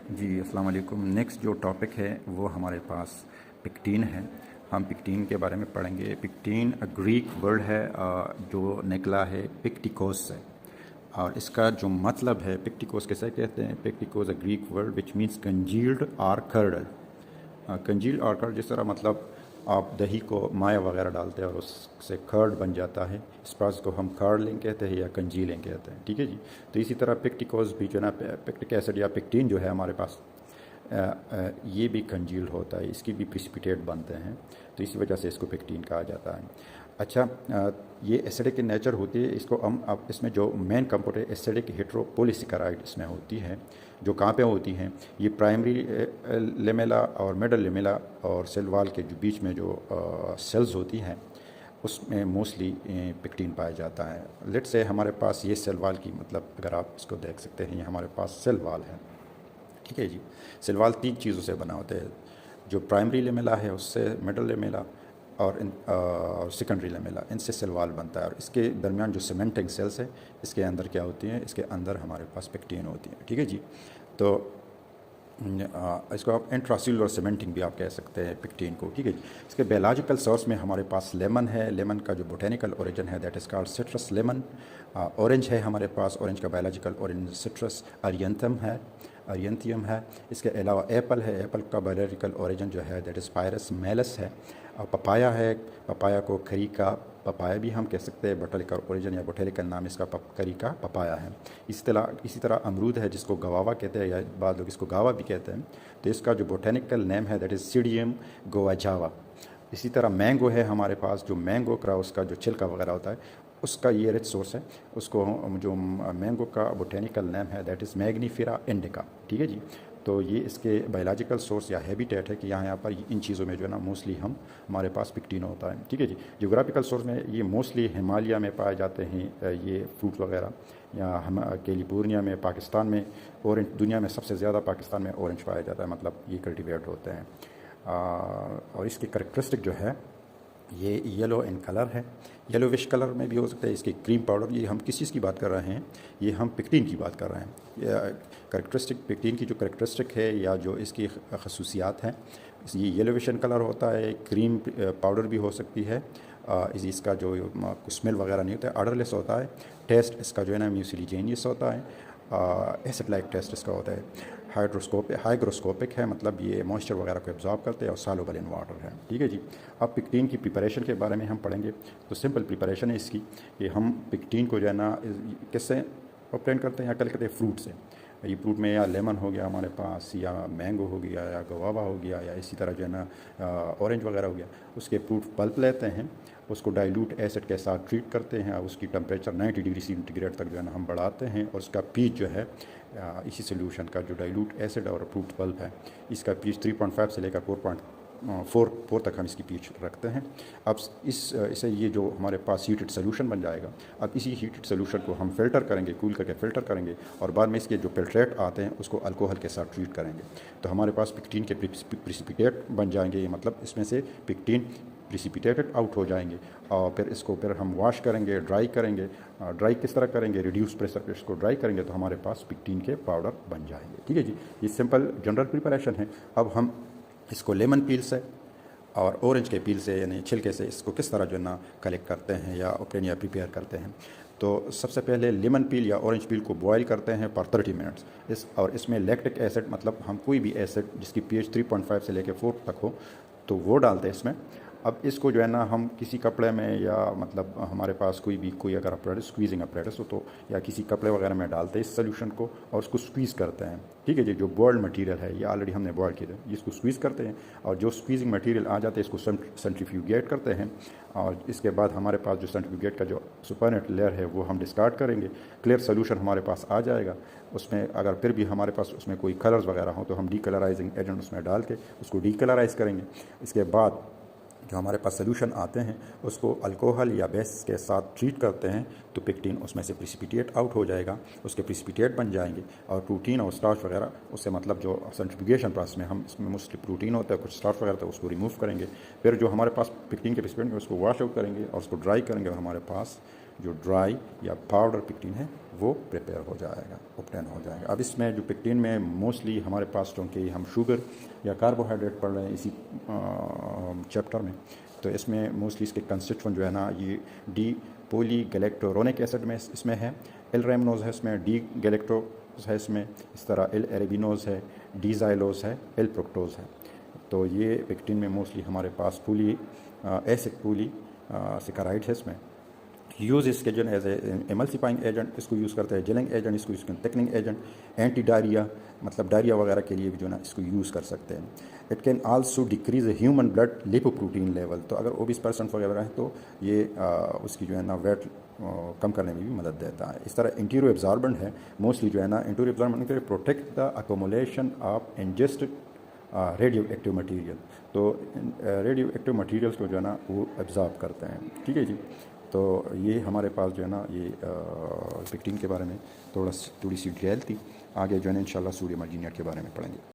जी अस्सलाम वालेकुम। नेक्स्ट जो टॉपिक है वो हमारे पास पिक्टीन है। हम पिक्टीन के बारे में पढ़ेंगे। पिक्टीन ग्रीक वर्ड है जो निकला है पिक्टिकोस से, और इसका जो मतलब है पिक्टिकोस कैसे कहते हैं। पिक्टिकोस a Greek word which means congealed और कर्ड। कंजील और कर्ड जिस तरह मतलब आप दही को माया वगैरह डालते हैं और उससे कर्ड बन जाता है, इस प्रोसेस को हम कर्डलिंग कहते हैं या कंजीलिंग कहते हैं। ठीक है जी। तो इसी तरह पिक्टिकोस भी जो ना पिक्टिक एसिड या पिक्टीन जो है हमारे पास ये भी कंजील्ड होता है, इसकी भी प्रिसिपिटेट बनते हैं, तो इसी वजह से इसको पिक्टीन कहा जाता है। अच्छा, ये एसिडिक की नेचर होती है। इसको हम अब इसमें जो मेन कंपाउंड है एसिडिक हेट्रोपोलिसिक्राइड इसमें होती है, जो कहाँ पे होती हैं, ये प्राइमरी लेमेला और मिडल लेमेला और सेल वॉल के जो बीच में जो सेल्स होती हैं उसमें मोस्टली पिक्टीन पाया जाता है। लेट से हमारे पास ये सेल वॉल की मतलब अगर आप इसको देख सकते हैं, ये हमारे पास सेल वॉल है। ठीक है जी। सेल वॉल 3 चीज़ों से बना होता है, जो प्राइमरी लेमेला है उससे मिडल लेमेला और सेकेंडरी लेमेला, इनसे सेल वॉल बनता है। और इसके दरमियान जो सीमेंटिंग सेल्स है इसके अंदर क्या होती हैं, इसके अंदर हमारे पास पिक्टीन होती है। ठीक है जी। तो इसको आप इंट्रासेल्युलर सीमेंटिंग भी आप कह सकते हैं पिक्टीन को। ठीक है जी। इसके बायोलॉजिकल सोर्स में हमारे पास लेमन है। लेमन का जो बोटेनिकल ओरिजिन है that is called citrus lemon. Orange है हमारे पास, ऑरेंज का बायोलॉजिकल ओरिजिन सिट्रस अरियंथियम है। इसके अलावा एप्पल है, एप्पल का बायोलॉजिकल ओरिजिन जो है दैट इज़ पायरस मेलस है। और पपाया है, पपाया को खरीका पपाया भी हम कह सकते हैं, बोटेनिकल ओरिजिन या बोटेनिकल नाम इसका खरीका पपाया है। इसी तरह अमरूद है जिसको गवावा कहते हैं या बाद लोग इसको गावा भी कहते हैं, तो इसका जो बोटेनिकल नेम है दैट इज़ सीडियम गोवाजावा। इसी तरह मैंगो है हमारे पास, जो मैंगो का उसका जो छिलका वगैरह होता है उसका ये रिच सोर्स है। उसको जो मैंगो का बोटेनिकल नेम है दैट इज़ मैग्नीफेरा इंडिका। ठीक है जी। तो ये इसके बायोलॉजिकल सोर्स या हैबिटेट है कि यहाँ पर इन चीज़ों में जो है ना मोस्टली हमारे पास पिक्टीन होता है। ठीक है जी। जोग्राफिकल सोर्स में ये मोस्टली हिमालय में पाए जाते हैं ये फ्रूट वगैरह, या हम कैलिफोर्निया में, पाकिस्तान में ऑरेंज, दुनिया में सबसे ज़्यादा पाकिस्तान में ऑरेंज पाया जाता है, मतलब ये कल्टिवेट होते हैं। और इसकी करेक्टरिस्टिक जो है ये येलो इन कलर है, येलोविश कलर में भी हो सकता है। इसके क्रीम पाउडर, ये हम किस चीज़ की बात कर रहे हैं, ये हम पिक्टीन की बात कर रहे हैं। करेक्टरिस्टिक पिक्टीन की जो करेक्टरिस्टिक है या जो इसकी खसूसियात हैं, ये येलोविश इन कलर होता है, क्रीम पाउडर भी हो सकती है। इसका जो स्मेल वगैरह नहीं होता है, ऑर्डरलेस होता है। टेस्ट इसका जो है ना म्यूसिलीजेनियस होता है। एसिड लाइक टेस्ट इसका होता है। हाइग्रोस्कोपिक है, मतलब ये मॉइस्चर वगैरह को एब्जॉर्ब करते हैं और सॉल्युबल इन वाटर है। ठीक है जी। अब पिक्टीन की प्रिपरेशन के बारे में हम पढ़ेंगे। तो सिंपल प्रिपरेशन है इसकी कि हम पिक्टीन को जो है ना किससे ऑब्टेन करते हैं या कलेक्ट करते हैं, फ्रूट से। ये फ्रूट में या लेमन हो गया हमारे पास, या मैंगो हो गया, या गवावा हो गया, या इसी तरह जो है ना ऑरेंज वगैरह हो गया, उसके फ्रूट पल्प लेते हैं, उसको डाइल्यूट एसिड के साथ ट्रीट करते हैं और उसकी टेम्परेचर 90 डिग्री सेंटीग्रेड तक जो है ना हम बढ़ाते हैं। और उसका पीच जो है इसी सोल्यूशन का जो डाइल्यूट एसिड और फ्रूट पल्प है इसका पीच 3.5 से लेकर 4.4 तक हम इसकी पीच रखते हैं। अब इसे ये जो हमारे पास हीटेड सोल्यूशन बन जाएगा, अब इसी हीटेड सोल्यूशन को हम फ़िल्टर करेंगे, कूल करके फ़िल्टर करेंगे और बाद में इसके जो फिल्ट्रेट आते हैं उसको अल्कोहल के साथ ट्रीट करेंगे, तो हमारे पास पिक्टीन के प्रिसिपिटेट बन जाएंगे। मतलब इसमें से पिक्टीन प्रिसिपिटेटेड आउट हो जाएंगे। और फिर हम वॉश करेंगे, ड्राई करेंगे। ड्राई किस तरह करेंगे, रिड्यूस प्रेशर पे इसको ड्राई करेंगे तो हमारे पास पिक्टीन के पाउडर बन जाएंगे। ठीक है जी। ये सिंपल जनरल प्रिपरेशन है। अब हम इसको लेमन पील से और ऑरेंज के पील से यानी छिलके से इसको किस तरह जो है ना कलेक्ट करते हैं या ओपन या प्रिपेयर करते हैं। तो सबसे पहले लेमन पील या ऑरेंज पील को बॉयल करते हैं फॉर 30 मिनट्स। और इसमें लैक्टिक एसिड, मतलब हम कोई भी एसिड जिसकी पीएच 3.5 से लेकर 4 तक हो तो वो डालते हैं इसमें। अब इसको जो है ना हम किसी कपड़े में या मतलब हमारे पास कोई अगर अपरेटस, स्क्वीजिंग अपरेटस हो तो, या किसी कपड़े वगैरह में डालते हैं इस सोल्यूशन को और उसको स्क्वीज़ करते हैं। ठीक है जी। जो बॉयल्ड मटेरियल है ये ऑलरेडी हमने बॉयल किया है, इसको स्क्वीज़ करते हैं और जो स्क्वीजिंग मटेरियल आ जाते हैं इसको सेंट्रीफ्यूगेट करते हैं। और इसके बाद हमारे पास जो सेंट्रीफ्यूगेट का जो सुपरनेट लेयर है वो हम डिस्कार्ड करेंगे। क्लियर सोल्यूशन हमारे पास आ जाएगा। उसमें अगर फिर भी हमारे पास उसमें कोई कलर्स वगैरह हो तो हम डीकलराइजिंग एजेंट उसमें डाल के उसको डीकलराइज करेंगे। इसके बाद जो हमारे पास सोल्यूशन आते हैं उसको अल्कोहल या बेस के साथ ट्रीट करते हैं तो पिक्टीन उसमें से प्रिसिपिटेट आउट हो जाएगा, उसके प्रिसिपिटेट बन जाएंगे। और प्रोटीन और स्टार्च वगैरह उससे, मतलब जो सेंट्रीफ्यूगेशन प्रोसेस में हम इसमें मोस्टली प्रोटीन होता है, कुछ स्टार्च वगैरह, तो उसको रिमूव करेंगे। फिर जो हमारे पास पिक्टीन के प्रिसिपिटेट उसको वॉश आउट करेंगे और उसको ड्राई करेंगे और हमारे पास जो ड्राई या पाउडर पिक्टिन है वो प्रिपेयर हो जाएगा, ऑब्टेन हो जाएगा। अब इसमें जो पिक्टिन में मोस्टली हमारे पास, क्योंकि हम शुगर या कार्बोहाइड्रेट पढ़ रहे हैं इसी चैप्टर में, तो इसमें मोस्टली इसके कंस्टिट्यूएंट जो है ना, ये डी पोली गैलेक्टोरोनिक एसिड में इसमें है, एल रेमनोज है इसमें, डी गैलेक्टोज है इसमें, इस तरह एल एरेबिनोज है, डी जाइलोज है, एल प्रोक्टोज है। तो ये पिक्टिन में मोस्टली हमारे पास पोली एसिड पोली सेकेराइड है इसमें। यूज़ इसके जो एज ए एमल्सिफाइंग एजेंट इसको यूज़ करते हैं, जेलिंग एजेंट इसको यूज़ करते हैं, टेकनिंग एजेंट, एंटी डायरिया मतलब डायरिया वगैरह के लिए भी जो है ना इसको यूज़ कर सकते हैं। It can also decrease human blood lipoprotein level, तो अगर ओबीस पर्सन वगैरह है तो ये उसकी जो है ना वेट कम करने में भी मदद देता है। इस तरह इंटीरियो एब्जॉर्बेंट है मोस्टली जो है ना, इंटीरियो एब्जॉर्बेंट के protect the accumulation of ingested radio active material, तो रेडियो एक्टिव मटीरियल्स को जो है ना वो एब्जॉर्ब करते हैं। ठीक है जी। तो ये हमारे पास जो है ना ये पिक्टिन के बारे में थोड़ी सी डिटेल थी। आगे जो है ना इंशाल्लाह सूर्य मार्जिनिया के बारे में पढ़ेंगे।